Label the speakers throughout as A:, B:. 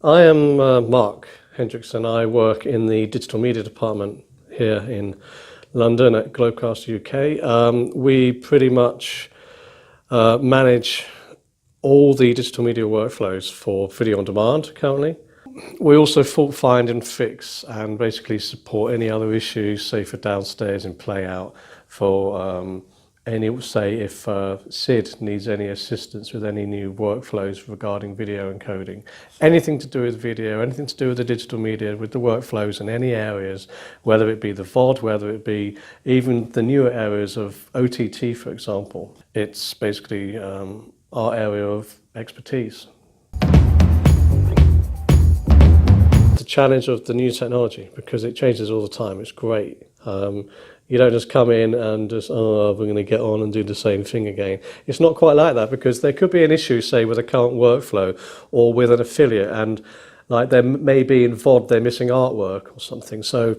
A: I am Mark Hendriksen. I work in the digital media department here in London at Globecast UK. We pretty much manage all the digital media workflows for video on demand currently. We also fault find and fix and basically support any other issues, say for downstairs and play out, for if Sid needs any assistance with any new workflows regarding video encoding. Anything to do with video, anything to do with the digital media, with the workflows in any areas, whether it be the VOD, whether it be even the newer areas of OTT, for example. It's basically our area of expertise. The challenge of the new technology, because it changes all the time, it's great. You don't just come in and just, we're going to get on and do the same thing again. It's not quite like that, because there could be an issue, say, with a current workflow or with an affiliate, and like there may be in VOD they're missing artwork or something. So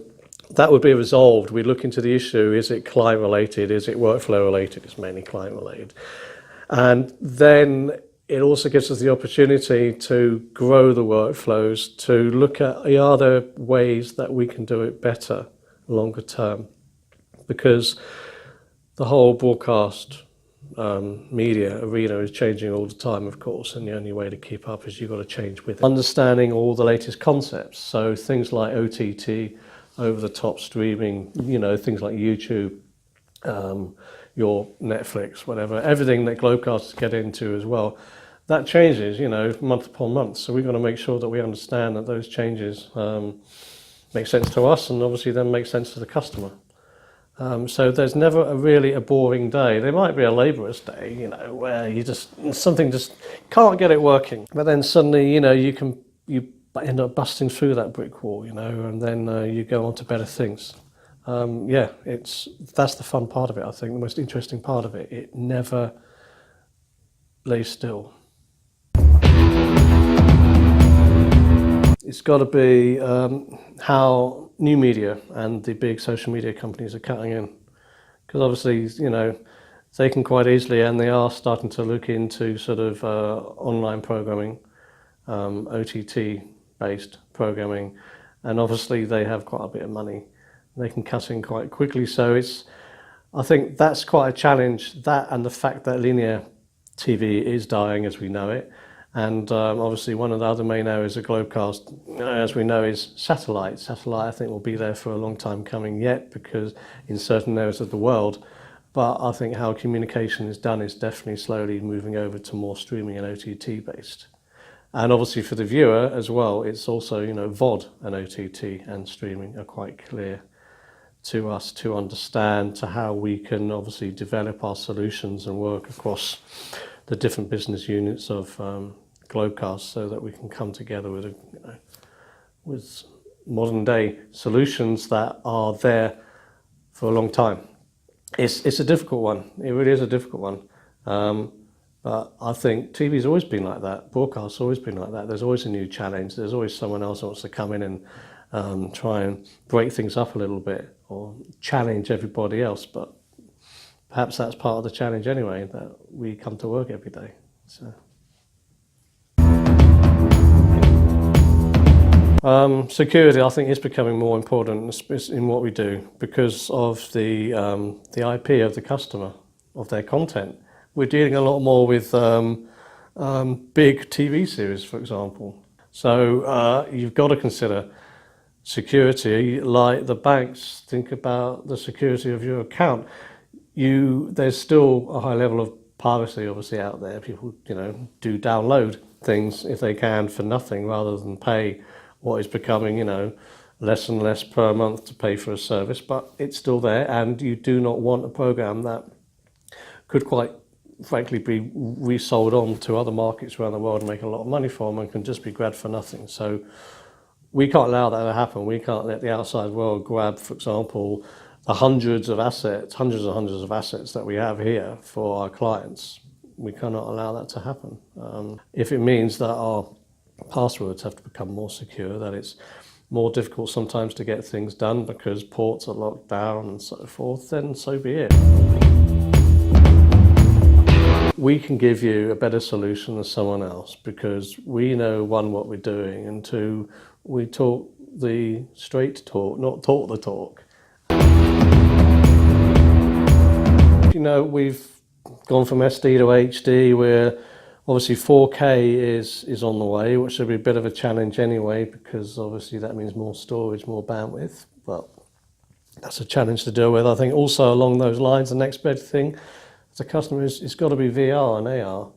A: that would be resolved. We look into the issue. Is it client related? Is it workflow related? It's mainly client related. And then it also gives us the opportunity to grow the workflows, to look at, are there ways that we can do it better longer term? Because the whole broadcast media arena is changing all the time, of course, and the only way to keep up is you've got to change with it. Understanding all the latest concepts, so things like OTT, over-the-top streaming, things like YouTube, your Netflix, whatever, everything that Globecasts get into as well, that changes, month upon month. So we've got to make sure that we understand that those changes make sense to us and obviously then make sense to the customer. So there's never really a boring day. There might be a laborious day, where something just can't get it working. But then suddenly, you end up busting through that brick wall, and then you go on to better things. That's the fun part of it, I think, the most interesting part of it. It never lays still. It's got to be how new media and the big social media companies are cutting in. Because obviously, they can quite easily, and they are starting to look into sort of online programming, OTT-based programming, and obviously they have quite a bit of money. They can cut in quite quickly, so I think that's quite a challenge, that and the fact that linear TV is dying as we know it. And obviously one of the other main areas of Globecast, as we know, is satellite. Satellite, I think, will be there for a long time coming yet, because in certain areas of the world. But I think how communication is done is definitely slowly moving over to more streaming and OTT based. And obviously for the viewer as well, it's also, VOD and OTT and streaming are quite clear to us to understand, to how we can obviously develop our solutions and work across the different business units of Globecast, so that we can come together with modern day solutions that are there for a long time. It's a difficult one. It really is a difficult one. But I think TV's always been like that. Broadcast's always been like that. There's always a new challenge. There's always someone else who wants to come in and try and break things up a little bit or challenge everybody else. But perhaps that's part of the challenge anyway, that we come to work every day. So. Security, I think, is becoming more important in what we do because of the IP of the customer, of their content. We're dealing a lot more with big TV series, for example. So you've got to consider security, like the banks think about the security of your account. There's still a high level of privacy obviously out there. People, do download things if they can for nothing rather than pay what is becoming, less and less per month to pay for a service, but it's still there, and you do not want a program that could quite frankly be resold on to other markets around the world and make a lot of money for them and can just be grabbed for nothing. So we can't allow that to happen. We can't let the outside world grab, for example, the hundreds and hundreds of assets that we have here for our clients. We cannot allow that to happen. If it means that our passwords have to become more secure, that it's more difficult sometimes to get things done because ports are locked down and so forth, then so be it. we can give you a better solution than someone else because we know, one, what we're doing, and two, we talk the straight talk, not talk the talk. You know, we've gone from SD to HD, where obviously 4K is on the way, which will be a bit of a challenge anyway, because obviously that means more storage, more bandwidth. But that's a challenge to deal with. I think also along those lines, the next big thing as a customer is it's got to be VR and AR,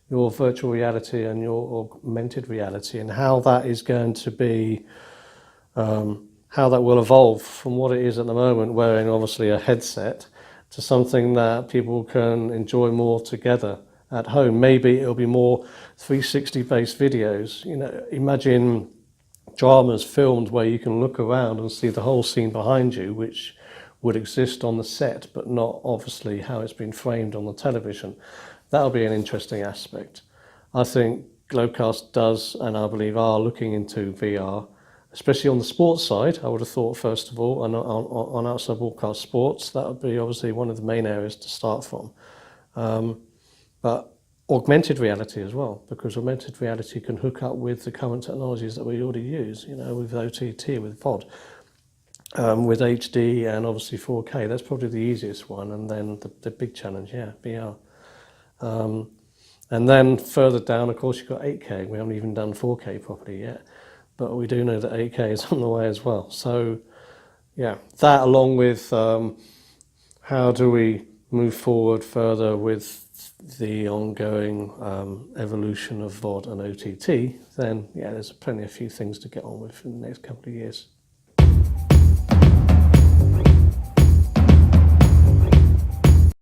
A: your virtual reality and your augmented reality, and how that is going to be, how that will evolve from what it is at the moment, wearing obviously a headset, to something that people can enjoy more together at home. Maybe it'll be more 360 based videos. You know, imagine dramas filmed where you can look around and see the whole scene behind you, which would exist on the set, but not obviously how it's been framed on the television. That'll be an interesting aspect. I think Globecast does, and I believe are, looking into VR, especially on the sports side. I would have thought, first of all, on outside broadcast sports, that would be obviously one of the main areas to start from. But augmented reality as well, because augmented reality can hook up with the current technologies that we already use, you know, with OTT, with VOD, with HD and obviously 4K. That's probably the easiest one, and then the big challenge, VR. And then further down, of course, you've got 8K. We haven't even done 4K properly yet, but we do know that 8K is on the way as well. So, yeah, that along with how do we move forward further with the ongoing evolution of VOD and OTT, then, yeah, there's plenty of few things to get on with in the next couple of years.